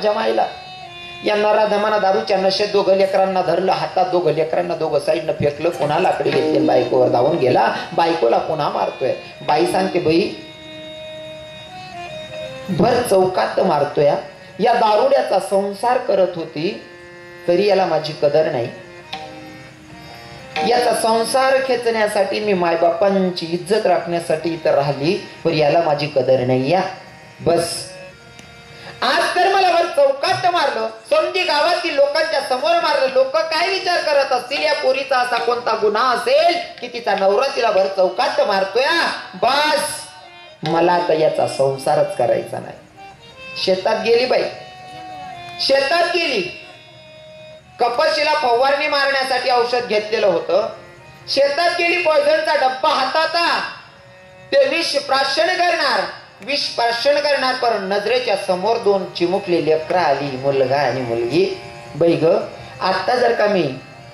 माझ्या माईला. या नराधमाना दारूच्या नशेत दोघं लेकरांना धरलं हातात, दोघं लेकरांना दोघं साईडनं फेकलं, पुन्हा लाकडी घेतली, बायकोवर धावून गेला, बायकोला पुन्हा मारतोय. बाई सांगते, बाई भर चौकात मारतोय, या दारुड्याचा संसार करत होती तरी याला माझी कदर नाही. याचा संसार खेचण्यासाठी मी मायबापांची इज्जत राखण्यासाठी इथं राहिली, पण याला माझी कदर नाही. या बस आज तर मला वर चौकात मारलं, समजी गावातील लोकांच्या समोर मारलं. लोक काय विचार करत असतील, या पोरीचा असा कोणता गुन्हा असेल की तिचा नवरा तिला भर चौकात मारतोय. बस मला आता याचा संसारच करायचा नाही. शेतात गेली बाई, शेतात गेली. कपाशीला फवारणी मारण्यासाठी औषध घेतलेलं होतं. शेतात गेली, पॉयझनचा डब्बा हातात, ते विष प्राशन करणार, विष प्राशन करणार. पण नजरेच्या समोर दोन चिमुकले लेकरं आली, मुलगा आणि मुलगी. बाई ग, आता जर का मी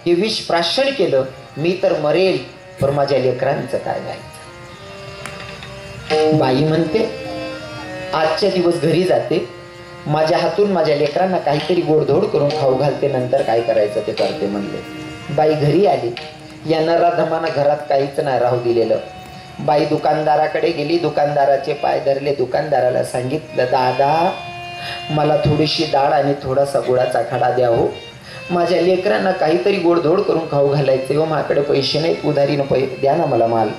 हे विष प्राशन केलं, मी तर मरेल, पण माझ्या लेकरांचं काय व्हायचं. बाई म्हणते, आजच्या दिवस घरी जाते, माझ्या हातून माझ्या लेकरांना काहीतरी गोडधोड करून खाऊ घालते, नंतर काय करायचं ते करते म्हणले. बाई घरी आली. या नराधमानं घरात काहीच नाही राहू दिलेलं. बाई दुकानदाराकडे गेली, दुकानदाराचे पाय धरले, दुकानदाराला सांगितलं, दादा मला थोडीशी डाळ आणि थोडासा गुळाचा खडा द्या हो, माझ्या लेकरांना काहीतरी गोडधोड करून खाऊ घालायचे हो, माझ्याकडे पैसे नाहीत, उधारीनं द्या ना मला माल,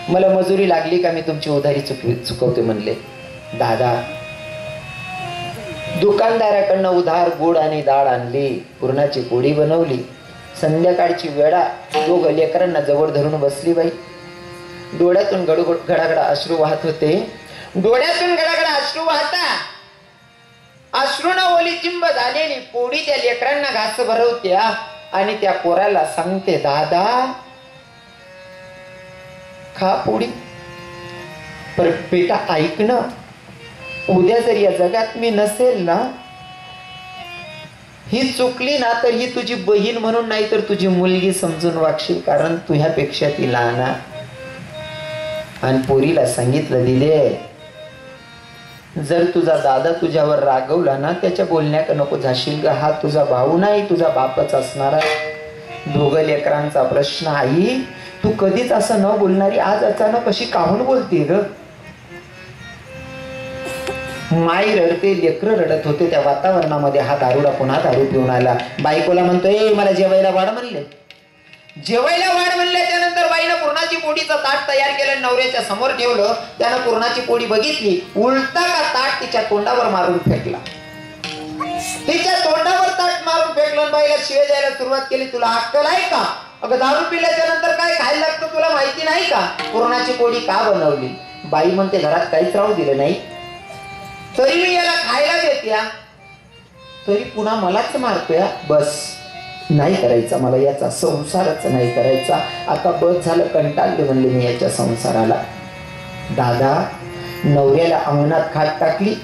मला मजुरी लागली का मी तुमची उधारी चुकवते म्हणले. दादा दुकानदाराकडनं उधार गुड आणि डाळ आणली, पुरणाची पोळी बनवली. संध्याकाळची वेळा दोघं लेकरांना जवळ धरून बसली. बाई डोळ्यातून गडागडा अश्रू वाहत होते, डोळ्यातून गडागडा अश्रू वाहता, अश्रूना ओली चिंब झालेली पोळी त्या लेकरांना घास भरवत्या आणि त्या पोराला सांगते, दादा खा पोळी, पर बेटा ऐक ना, उद्या जर या जगात मी नसेल ना, ही चुकली ना तर ही तुझी बहीण म्हणून नाही तर तुझी मुलगी समजून वागशील, कारण तुझ्यापेक्षा ती लहान. आणि पोरीला सांगितलं, दिले जर तुझा दादा तुझ्यावर रागवला ना, त्याच्या बोलण्याक नको जाशील ग, हा तुझा भाऊ नाही तुझा बापच असणार आहे. दोघं लेकरांचा प्रश्न, आई तू कधीच असं न बोलणारी आज अचानक कशी काहून बोलते ग. माई रडते, लेकर रडत होते. त्या वातावरणामध्ये हा दारुडा पुन्हा दारू पिऊन आला. बायकोला म्हणतोय, मला जेवायला वाढ म्हणले. जेवायला वाढ म्हणल्याच्या नंतर बाईनं पुरणाची पोळीचं ताट तयार केलं, नवऱ्याच्या समोर ठेवलं. त्यानं पुरणाची पोळी बघितली, उलटा का ताट तिच्या तोंडावर मारून फेकला. तिच्या तोंडावर ताट मारून फेकलं. बाईला शिवे द्यायला सुरुवात केली, तुला अक्कल आहे का? अगं दारू पिल्याच्या नंतर काय खायला लागतं तुला माहिती नाही का? पुरणाची पोळी का बनवली? बाई म्हणते, घरात काहीच राहू दिलं नाही, तरी मी याला खायला देत्या, तरी पुन्हा मलाच मारतोय. बस नाही करायचा मला याचा संसारच नाही करायचा. आता बस झालं, कंटाळले म्हणले मी याच्या संसाराला. दादा नवऱ्याला अंगणात खाट टाकली,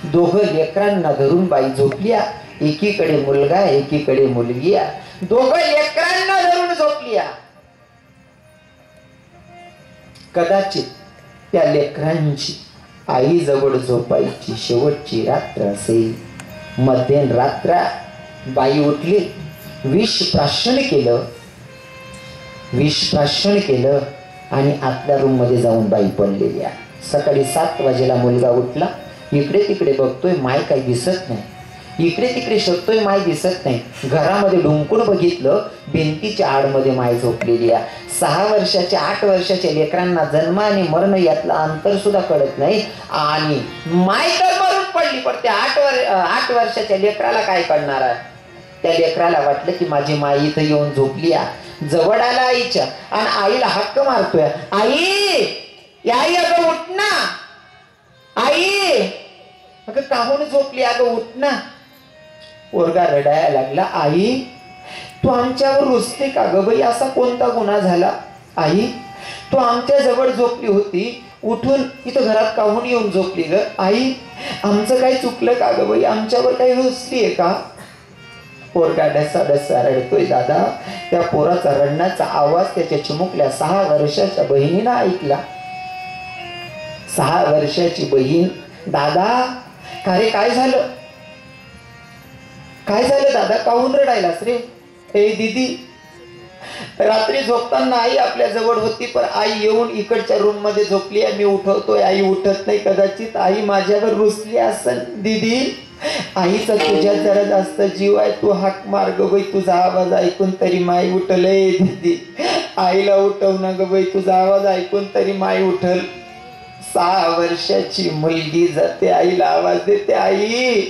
दोघं लेकरांना धरून बाई झोपल्या. एकीकडे मुलगा एकीकडे मुलगी, दोघं लेकरांना धरून झोपल्या. कदाचित त्या लेकरांची आई जवळ झोपायची शेवटची रात्र असेल. मध्यरात्र बाई उठली, विष प्राशन केलं, विष प्राशन केलं आणि आतल्या रूम मध्ये जाऊन बाई पडलेली आहे. सकाळी 7 वाजेला मुलगा उठला, इकडे तिकडे बघतोय, माय काही दिसत नाही. इकडे तिकडे शोधतोय, माय दिसत नाही. घरामध्ये डुंकून बघितलं, भिंतीच्या आडमध्ये माय झोपलेली आहे. 6 वर्षाच्या 8 वर्षाच्या लेकरांना जन्म आणि मरण यातला अंतर सुद्धा कळत नाही, आणि माय तर मरून पडली. पण त्या 8 वर्षाच्या लेकराला काय कळणार आहे? त्या लेकराला वाटलं की माझी माई इथं येऊन झोपली आहे. जवळ आला आईच्या आणि आईला हक्क मारतोय, आई आई अगं उठ ना, आई अगं काहून झोपली, अगं उठ ना. पोरगा रडायला लागला, आई तू आमच्यावर रुसते का ग बाई, असा कोणता गुन्हा झाला? आई तू आमच्या जवळ झोपली होती, उठून इथं घरात काहून येऊन झोपली ग? आई आमचं काही चुकलं का ग बाई, आमच्यावर काही रुसतीये का? पोरगा डसा डसा रडतोय. दादा त्या पोराचा रडण्याचा आवाज त्याच्या चिमुकल्या 6 वर्षाच्या बहिणीनं ऐकला. 6 वर्षाची बहीण, दादा का रे काय झालं? काय झालं दादा, काहून रडायलास रे? हे दीदी, रात्री झोपताना आई आपल्या जवळ होती, पण आई येऊन इकडच्या रूम मध्ये झोपली आहे. मी उठवतोय, आई उठत नाही. कदाचित आई माझ्यावर रुसली असेल. दीदी, आईचा तुझ्या जरा जास्त जीव आहे, तू हाक मार ग बाई, तुझा आवाज ऐकून तरी माई उठलय. दीदी, आईला उठव ना ग बाई, तुझा आवाज ऐकून तरी माई उठल. 6 वर्षाची मुलगी जाते, आईला आवाज देते. आई,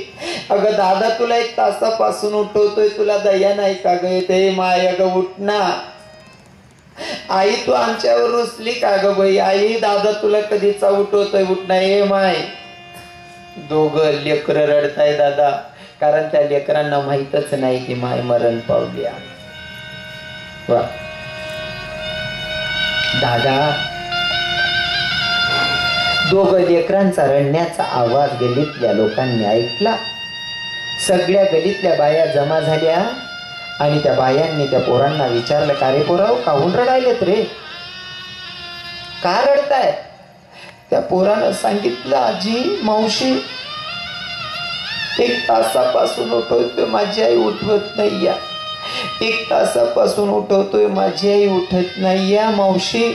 अगं दादा तुला 1 तासापासून उठवतोय, तुला दया नाही का ग? ते माय, अगं उठ ना. आई, तू आमच्यावर रुसली का ग बाई? आई, दादा तुला कधीचा उठवतोय, उठ ना. ए माय. दोघं लेकर रडताय दादा, कारण त्या लेकरांना माहीतच नाही की माय मरण पावली आहे. दादा, दोघं लेकरांचा रडण्याचा आवाज गल्लीतल्या लोकांनी ऐकला. सगळ्या गल्लीतल्या बाया जमा झाल्या आणि त्या बायांनी त्या पोरांना विचारलं, का रे पोराव, काहून रडायलेत रे? का रडताय? त्या पोरानं सांगितलं, आजी, मावशी, 1 तासापासून उठवतोय, माझी आई उठवत नाही या. 1 तासापासून उठवतोय, माझी आई उठत नाही या. मावशी,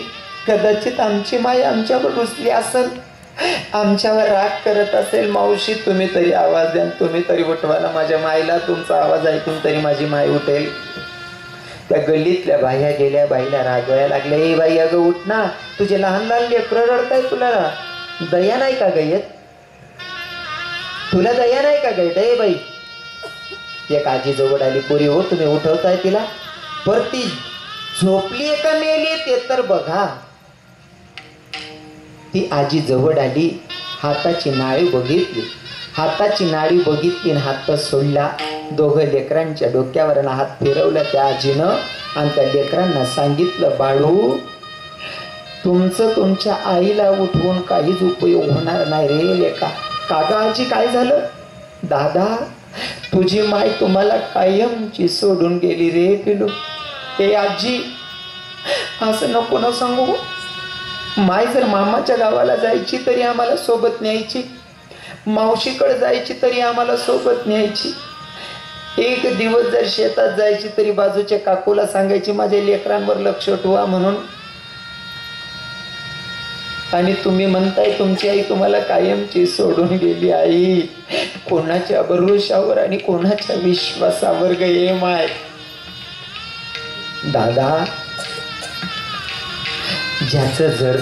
कदाचित आमची माई आमच्यावर रुसली असेल, आमच्यावर राग करत असेल. मावशी, तुम्ही तरी आवाज द्या, तुम्ही तरी उठवा ना माझ्या माईला. तुमचा आवाज ऐकून तरी माझी माई उठेल. त्या गल्लीतल्या बाह्या गेल्या, बाईला रागवायला लागल्या. ए बाई, अगं उठ ना, तुझे लहान लहान लेकरं रडताय, तुला दया नाही का गयत? तुला दया नाही का गयत? ए बाई, एक आजी जवळ आली. पोरी हो, तुम्ही उठवताय तिला, पर ती झोपली का मेली ते तर बघा. ती आजी जवळ आली, हाताची नाळी बघितली, हाताची नाळी बघितली आणि हात सोडला. दोघं लेकरांच्या डोक्यावर हात फिरवला त्या आजीनं आणि त्या लेकरांना सांगितलं, बाळू, तुमचं तुमच्या आईला उठवून काहीच उपयोग होणार नाही रे लेका. काका, आजी काय झालं? दादा, तुझी माय तुम्हाला कायमची सोडून गेली रे पिलू. हे आजी, असं नको ना सांगू. माय जर मामाच्या गावाला जायची तरी आम्हाला सोबत न्यायची, मावशीकडे जायची तरी आम्हाला सोबत न्यायची. 1 दिवस जर शेतात जायची तरी बाजूच्या काकूला सांगायची माझ्या लेकरांवर लक्ष ठेवा म्हणून. आणि तुम्ही म्हणताय तुमची आई तुम्हाला कायमची सोडून गेली. आई, कोणाच्या भरोशावर आणि कोणाच्या विश्वासावर गे माय? दादा, ज्याचं जड